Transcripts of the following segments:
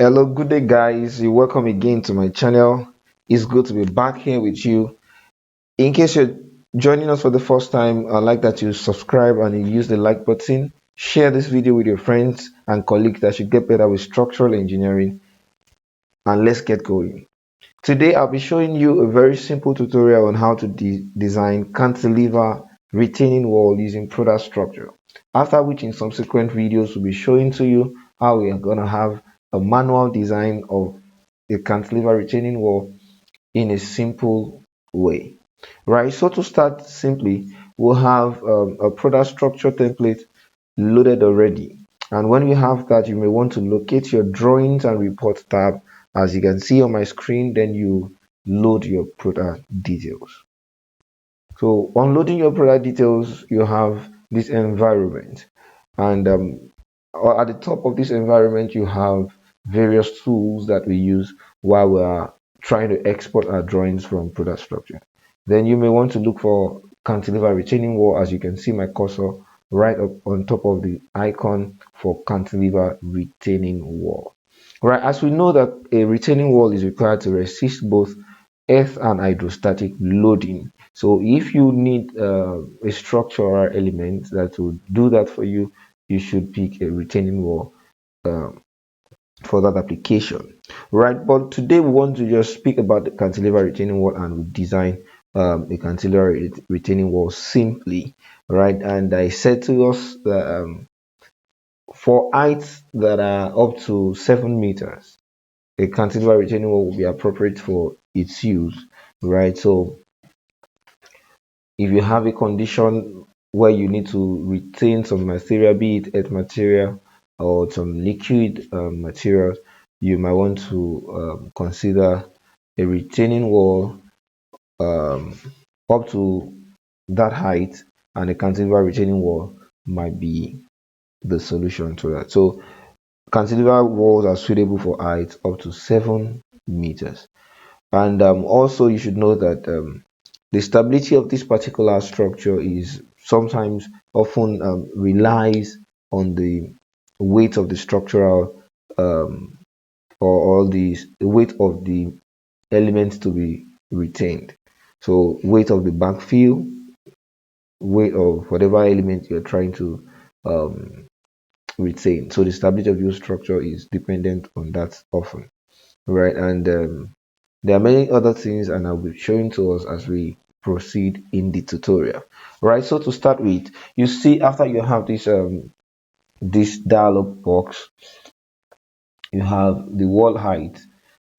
Hello, good day, guys. You're welcome again to my channel. It's good to be back here with you. In case you're joining us for the first time, I'd like that you subscribe and you use the like button. Share this video with your friends and colleagues that should get better with structural engineering. And let's get going. Today, I'll be showing you a very simple tutorial on how to design cantilever retaining wall using Prota structure. After which, in subsequent videos, we'll be showing to you how we are going to have a manual design of a cantilever retaining wall in a simple way. Right, so to start simply, we'll have a product structure template loaded already. And when you have that, you may want to locate your drawings and report tab. As you can see on my screen, then you load your product details. So on loading your product details, you have this environment, and at the top of this environment, you have various tools that we use while we are trying to export our drawings from product structure. Then you may want to look for cantilever retaining wall. As you can see my cursor right up on top of the icon for cantilever retaining wall. Right, as we know that a retaining wall is required to resist both earth and hydrostatic loading. So if you need a structural element that will do that for you, you should pick a retaining wall um, for that application, right? But today we want to just speak about the cantilever retaining wall, and we design a cantilever retaining wall simply, right? And I said to us that for heights that are up to 7 meters, a cantilever retaining wall will be appropriate for its use, right? So if you have a condition where you need to retain some material, be it earth material or some liquid materials, you might want to consider a retaining wall um, up to that height, and a cantilever retaining wall might be the solution to that. So cantilever walls are suitable for heights up to 7 meters. And also you should know that the stability of this particular structure is sometimes often relies on the weight of the structural or the weight of the elements to be retained. So weight of the backfill, weight of whatever element you're trying to um, retain. So the stability of your structure is dependent on that often, right? And there are many other things, and I'll be showing to us as we proceed in the tutorial, right? So to start with, you see after you have this dialog box, you have the wall height,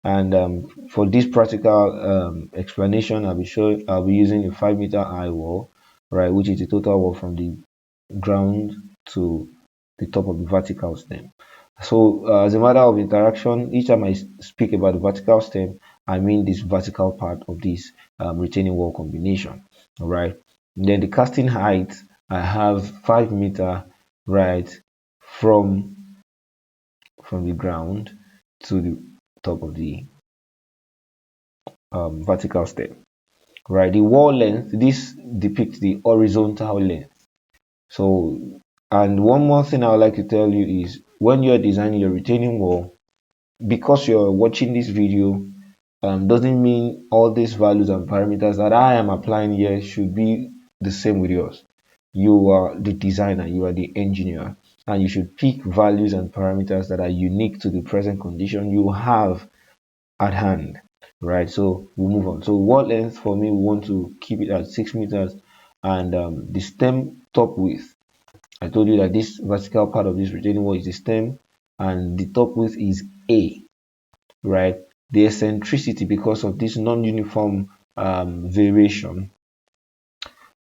and for this practical explanation, I'll be using a 5 meter high wall, right, which is the total wall from the ground to the top of the vertical stem. So as a matter of interaction, each time I speak about the vertical stem, I mean this vertical part of this retaining wall combination. All right. Then the casting height, I have 5 meter, right, from the ground to the top of the vertical stem. Right. The wall length, this depicts the horizontal length. So, and one more thing I would like to tell you is when you're designing your retaining wall, because you're watching this video, doesn't mean all these values and parameters that I am applying here should be the same with yours. You are the designer, you are the engineer, and you should pick values and parameters that are unique to the present condition you have at hand, right? So we'll move on. So wall length for me, we want to keep it at 6 meters, and the stem top width, I told you that this vertical part of this retaining wall is the stem, and the top width is A, right? The eccentricity, because of this non-uniform variation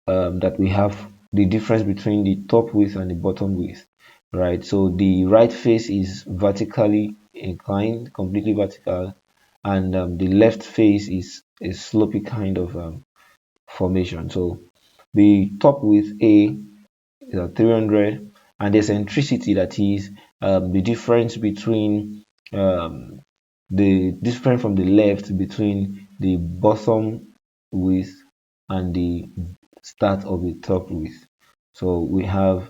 that we have, the difference between the top width and the bottom width, right? So the right face is vertically inclined, completely vertical, and the left face is a slopy kind of formation. So the top width A is at 300, and the eccentricity, that is the difference between the difference from the left between the bottom width and the start of the top width. So we have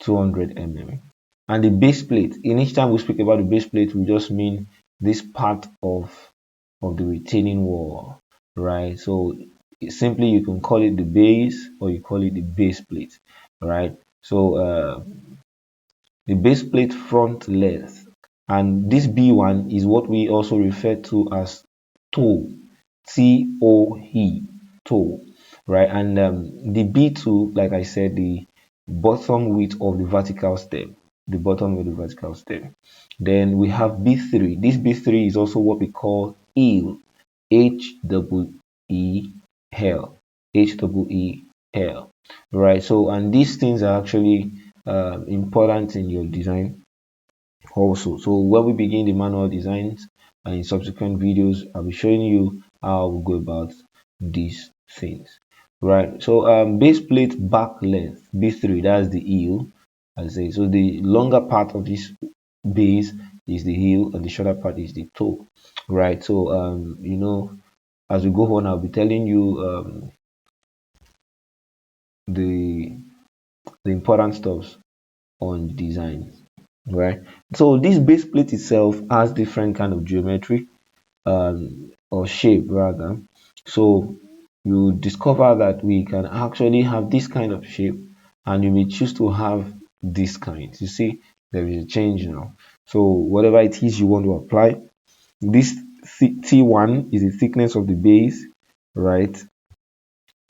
200 mm. And the base plate, in each time we speak about the base plate, we just mean this part of the retaining wall, right? So simply you can call it the base or you call it the base plate, right? So the base plate front length, and this B1 is what we also refer to as toe, Toe, toe, right? And the B2, like I said, the bottom width of the vertical stem, the bottom of the vertical stem. Then we have B3. This B3 is also what we call heel, H-double-E L, H-double-E-L, right? So, and these things are actually important in your design also. So when we begin the manual designs and in subsequent videos, I'll be showing you how we go about these things, right? So base plate back length, B3, that's the heel, I say. So the longer part of this base is the heel and the shorter part is the toe, right? So you know, as we go on, I'll be telling you the important stuff on design, right? So this base plate itself has different kind of geometry or shape rather. So you discover that we can actually have this kind of shape, and you may choose to have this kind. You see, there is a change now. So whatever it is you want to apply, this T1 is the thickness of the base, right?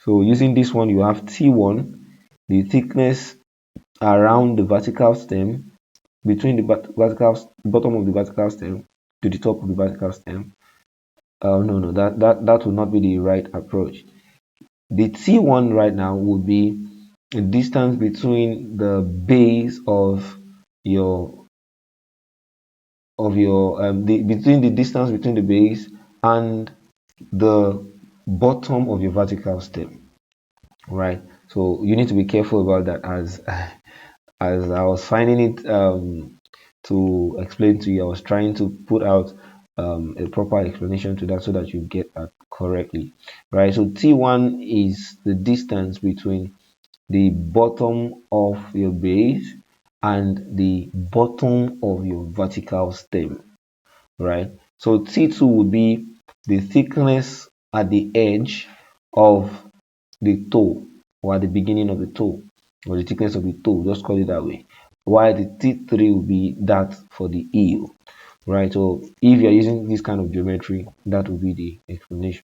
So using this one, you have T1, the thickness around the vertical stem, between the vertical bottom of the vertical stem to the top of the vertical stem. No, that would not be the right approach. The T1 right now would be the distance between the base of your between the distance between the base and the bottom of your vertical stem, right? So you need to be careful about that, as I was finding it to explain to you. I was trying to put out a proper explanation to that so that you get that correctly, right? So T1 is the distance between the bottom of your base and the bottom of your vertical stem, right? So T2 would be the thickness at the edge of the toe, or at the beginning of the toe, or the thickness of the toe, just call it that way. While the T3 will be that for the heel, right? So if you're using this kind of geometry, that will be the explanation.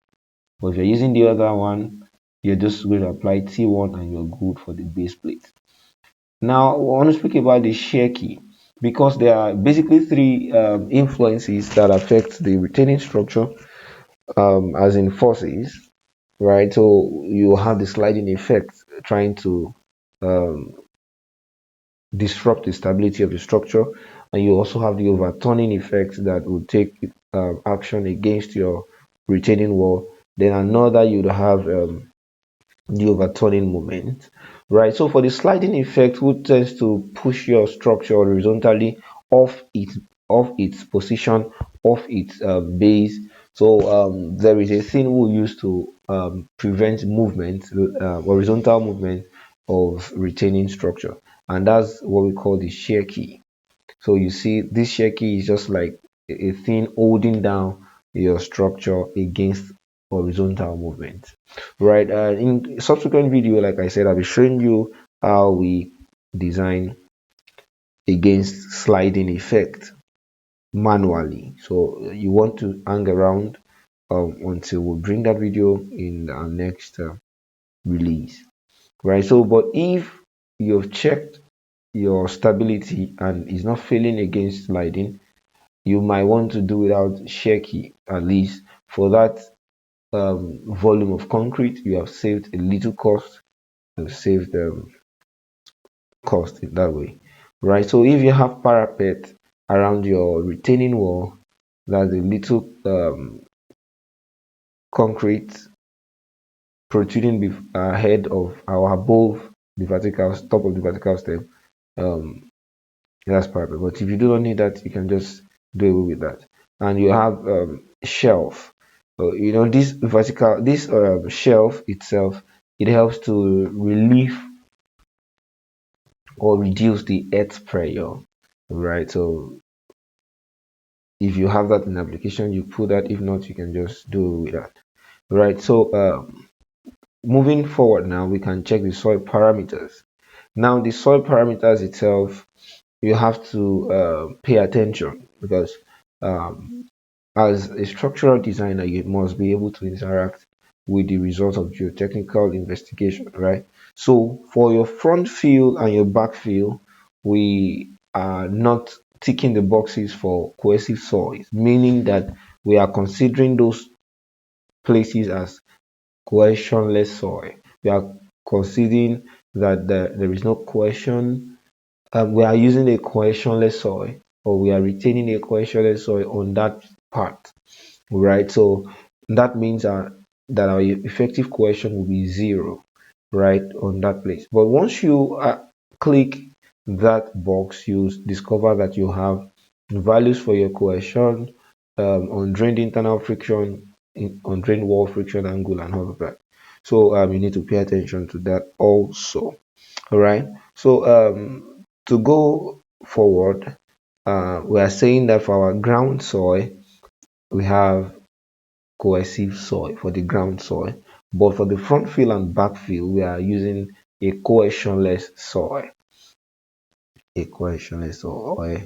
But if you're using the other one, you're just going to apply T1 and you're good for the base plate. Now I want to speak about the shear key, because there are basically three influences that affect the retaining structure, as in forces, right? So you have the sliding effect trying to um, disrupt the stability of the structure, and you also have the overturning effect that will take action against your retaining wall. Then another, you'd have the overturning moment, right? So for the sliding effect, which tends to push your structure horizontally off its position, off its base. So there is a thing we use to prevent movement, horizontal movement of retaining structure, and that's what we call the shear key. So you see, this shear key is just like a thing holding down your structure against horizontal movement, right? In subsequent video, like I said, I'll be showing you how we design against sliding effect manually. So you want to hang around until we bring that video in our next release, right? So but if you've checked your stability and is not failing against sliding, you might want to do without shear key, at least for that volume of concrete. You have saved a little cost, you have saved cost in that way, right? So if you have parapet around your retaining wall, that's a little concrete protruding ahead of or above the vertical top of the vertical stem, um, that's parapet. But if you do not need that, you can just do away with that. And you have shelf. You know, this vertical, this shelf itself, it helps to relieve or reduce the earth pressure. right? So if you have that in application, you put that. If not, you can just do it with that, right? So moving forward now, we can check the soil parameters. Now the soil parameters itself, you have to pay attention because um, as a structural designer, you must be able to interact with the results of geotechnical investigation, right? So for your front field and your back field, we are not ticking the boxes for cohesive soils, meaning that we are considering those places as cohesionless soil. We are considering that there is no cohesion. We are using a cohesionless soil, or we are retaining a cohesionless soil on that part, right? So that means that our effective cohesion will be zero, right, on that place. But once you click that box, you discover that you have values for your cohesion, on drained internal friction, on drained wall friction angle, and all of that. So you need to pay attention to that also. All right. So to go forward, we are saying that for our ground soil, we have cohesive soil for the ground soil, but for the front field and back field, we are using a cohesionless soil, a cohesionless soil,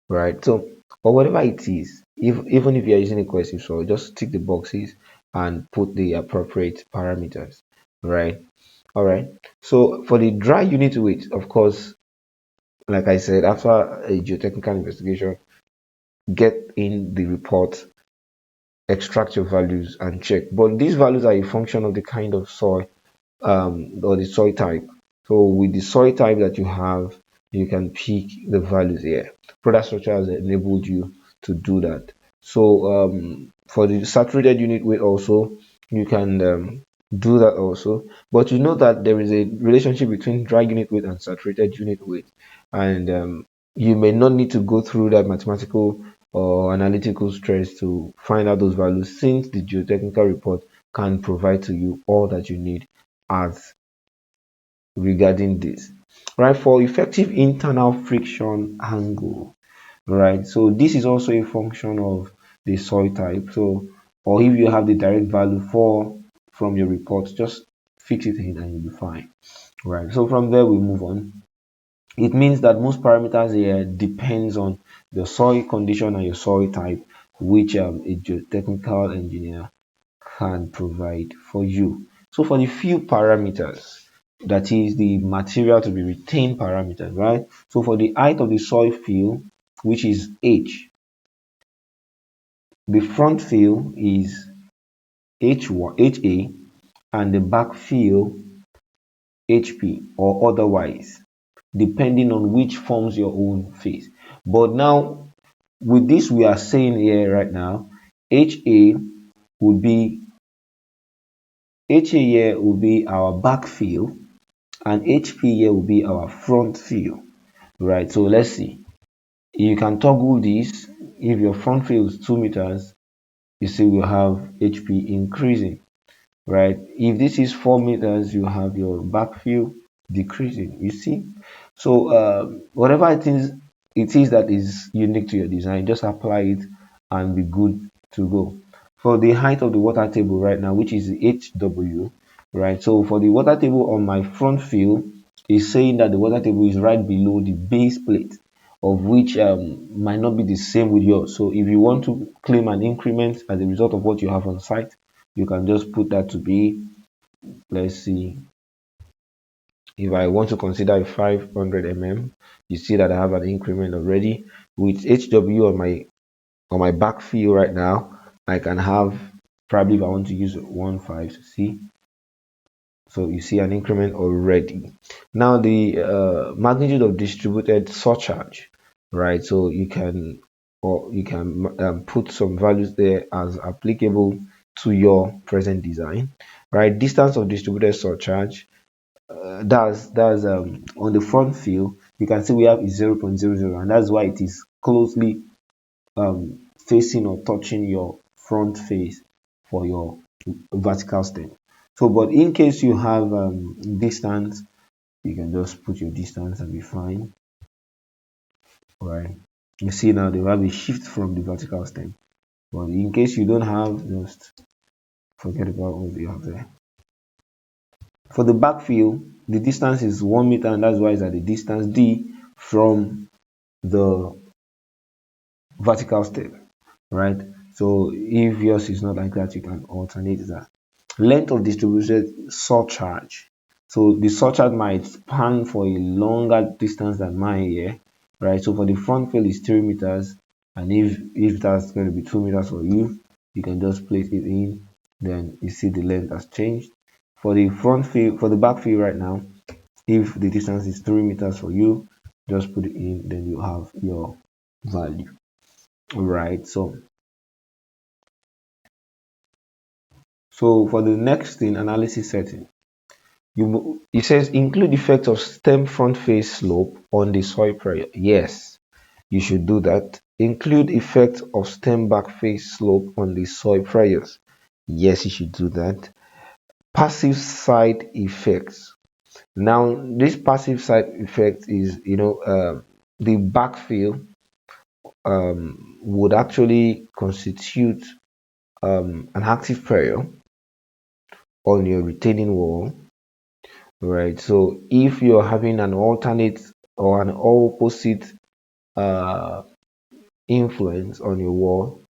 right? So, or whatever it is, if even if you are using a cohesive soil, just tick the boxes and put the appropriate parameters, right? All right. So for the dry unit weight, of course, like I said, after a geotechnical investigation, get in the report, extract your values and check. But these values are a function of the kind of soil, or the soil type. So with the soil type that you have, you can pick the values here. Product structure has enabled you to do that. So for the saturated unit weight also, you can do that also. But you know that there is a relationship between dry unit weight and saturated unit weight, and you may not need to go through that mathematical or analytical stress to find out those values, since the geotechnical report can provide to you all that you need as regarding this, right? For effective internal friction angle, right? So this is also a function of the soil type. So, or if you have the direct value for from your report, just fix it in and you'll be fine, right? So from there we move on. It means that most parameters here depends on the soil condition and your soil type, which a geotechnical engineer can provide for you. So for the few parameters, that is the material to be retained parameters, right? So for the height of the soil field, which is H, the front field is H1, HA, and the back field HP or otherwise, depending on which forms your own face. But now with this we are saying here right now, HA would be HA here will be our back field, and HP here will be our front field, right? So let's see. You can toggle this. If your front field is 2 meters, you see we have HP increasing, right? If this is 4 meters, you have your back field decreasing, you see. So whatever it is that is unique to your design, just apply it and be good to go. For the height of the water table right now, which is HW, right? So for the water table on my front field, is saying that the water table is right below the base plate, of which might not be the same with yours. So if you want to claim an increment as a result of what you have on site, you can just put that to be, let's see, if I want to consider a 500 mm, you see that I have an increment already. With HW on my back field right now, I can have, probably if I want to use 1.5 to see, so you see an increment already. Now the magnitude of distributed surcharge, right? So you can put some values there as applicable to your present design, right? Distance of distributed surcharge, that's on the front field. You can see we have 0.00, and that's why it is closely facing or touching your front face for your vertical stem. So but in case you have distance, you can just put your distance and be fine. right? You see now they have a shift from the vertical stem. But in case you don't have, just forget about what you have there. For the backfill, the distance is 1 meter, and that's why it's at the distance D from the vertical step, right? So if yours is not like that, you can alternate that. Length of distributed surcharge. So the surcharge might span for a longer distance than mine here, right? So for the front fill is 3 meters, and if that's going to be 2 meters for you, you can just place it in. Then you see the length has changed. For the front fill, for the back fill right now, if the distance is 3 meters for you, just put it in, then you have your value. Right. So for the next thing, analysis setting, it says include effect of stem front face slope on the soil pressure. Yes, you should do that. Include effect of stem back face slope on the soil pressures. Yes, you should do that. Passive side effects. Now, this passive side effect is, the backfill would actually constitute an active pressure on your retaining wall, right? So if you're having an alternate or an opposite uh, influence on your wall,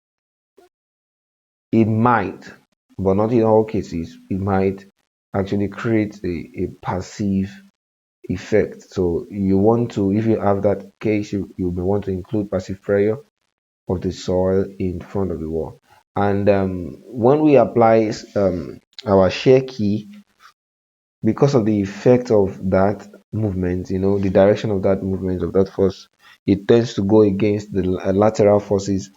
it might, but not in all cases, it might actually create a passive effect. So you want to, if you have that case, you may want to include passive pressure of the soil in front of the wall. And when we apply our shear key, because of the effect of that movement, the direction of that movement of that force, it tends to go against the lateral forces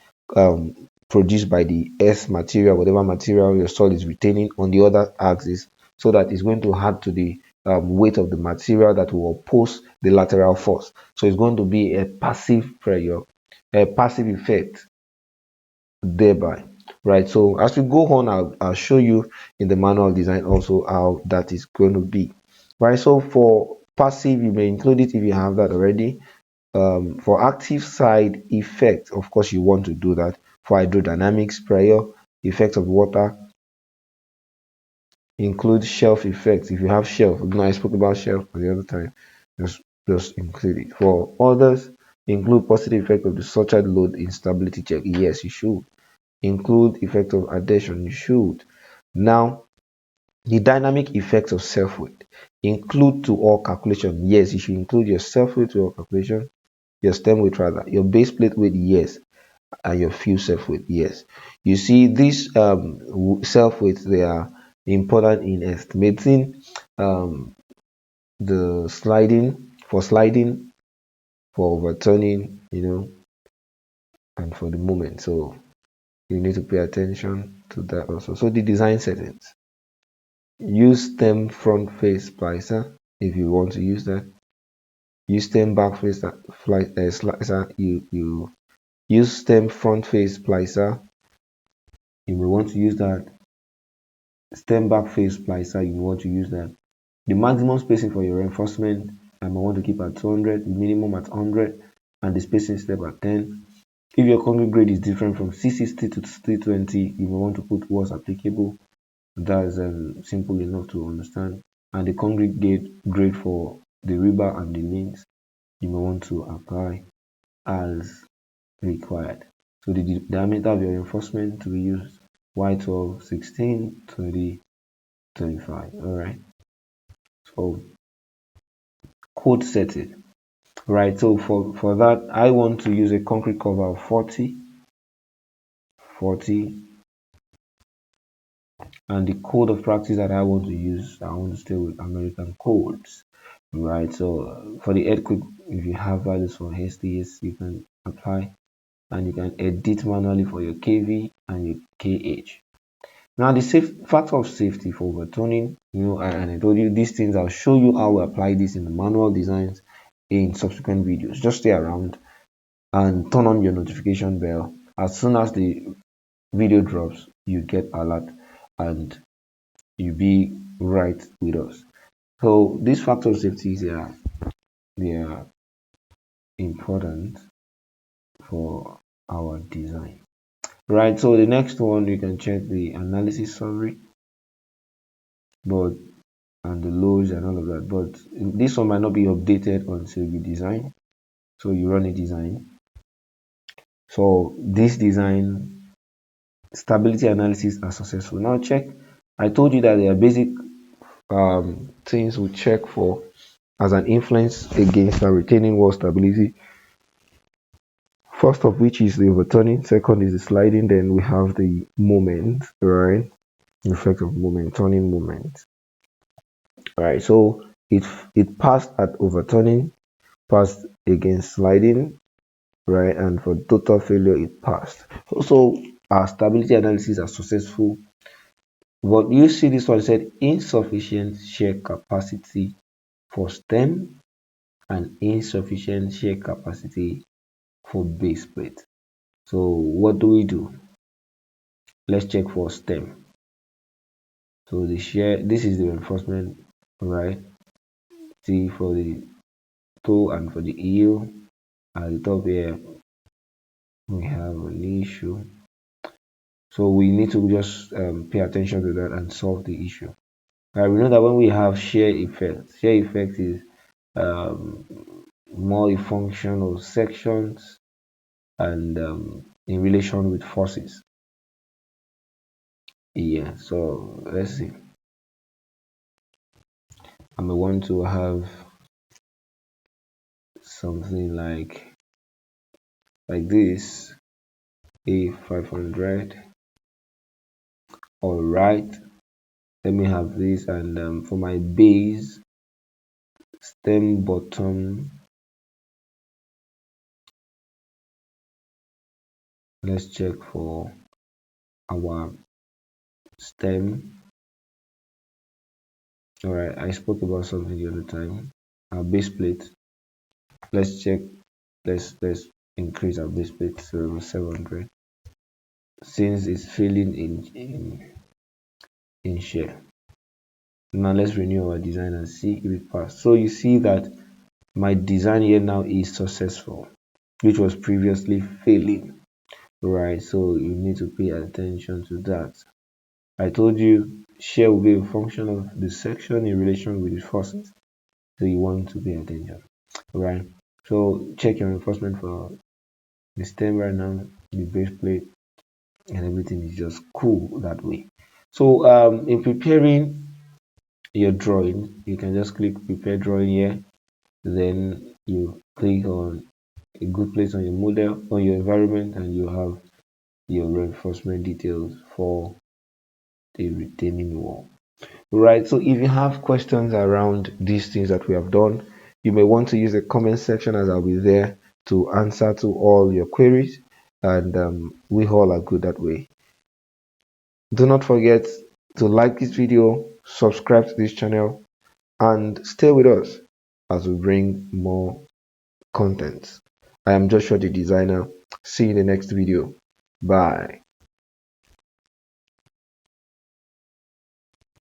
produced by the earth material, whatever material your soil is retaining on the other axis, so that it's going to add to the weight of the material that will oppose the lateral force. So it's going to be a passive pressure, a passive effect thereby, right? So as we go on, I'll show you in the manual design also how that is going to be, right? So for passive, you may include it if you have that already. For active side effect, of course you want to do that. For hydrodynamics, pressure, effect of water, include shelf effects. If you have shelf, I spoke about shelf the other time, just include it. For others, include positive effect of the surcharge load instability check. Yes, you should include effect of adhesion. You should. Now, the dynamic effects of self-weight include to all calculation. Yes, you should include your self-weight to all calculation, your stem weight rather, your base plate weight, yes, and your fill self-weight, yes. You see, these self-weights, they are important in estimating the sliding, for overturning, and for the moment. So you need to pay attention to that also. So the design settings. Use stem front face splicer if you want to use that. Use stem back face slicer. You use stem front face splicer. You may want to use that. Stem back face splicer. You may want to use that. The maximum spacing for your reinforcement, I may want to keep at 200. The minimum at 100, and the spacing step at 10. If your concrete grade is different from C60 to C20, you may want to put what's applicable. That's simple enough to understand. And the concrete grade for the rebar and the links, you may want to apply as required. So the diameter of your reinforcement to be used, Y12, 16, 20, 25. All right. So code setting. Right. So for that, I want to use a concrete cover of 40, and the code of practice that I want to use, I want to stay with American codes, right? So for the earthquake, if you have values for HDS, you can apply, and you can edit manually for your KV and your KH. Now the factor of safety for overturning, and I told you these things. I'll show you how we apply this in the manual designs in subsequent videos. Just stay around and turn on your notification bell. As soon as the video drops, you get alert and you be right with us. So these factor of safety, they are important. for our design. Right, so the next one, you can check the analysis summary, but and the loads and all of that, but this one might not be updated until you design. So you run a design. So this design stability analysis are successful. Now check, I told you that there are basic things we check for as an influence against our retaining wall stability. First of which is the overturning, second is the sliding, then we have the moment, right? The effect of moment, turning moment. Alright, so it passed at overturning, passed against sliding, right? And for total failure, it passed. So our stability analysis are successful. But you see this one said insufficient shear capacity for stem and insufficient shear capacity for base plate. So what do we do? Let's check for stem. So the shear, this is the reinforcement, right? See for the toe and for the heel. At the top here, we have an issue. So we need to just pay attention to that and solve the issue. We know that when we have shear effect is um, more a function of sections and in relation with forces. Yeah, so let's see. I may want to have something like this, A500. All right, let me have this, and for my base, stem bottom, let's check for our stem. All right, I spoke about something the other time. Our base plate, let's check, let's increase our base plate to 700 since it's failing in shear. Now let's renew our design and see if it passed. So you see that my design here now is successful, which was previously failing, right? So you need to pay attention to that. I told you shear will be a function of the section in relation with the forces, so you want to pay attention, right? So check your reinforcement for the stem right now, the base plate, and everything is just cool that way. So in preparing your drawing, you can just click prepare drawing here, then you click on a good place on your model, on your environment, and you have your reinforcement details for the retaining wall. Right, so if you have questions around these things that we have done, you may want to use the comment section, as I'll be there to answer to all your queries, and we all are good that way. Do not forget to like this video, subscribe to this channel, and stay with us as we bring more content. I am Joshua the designer. See you in the next video. Bye.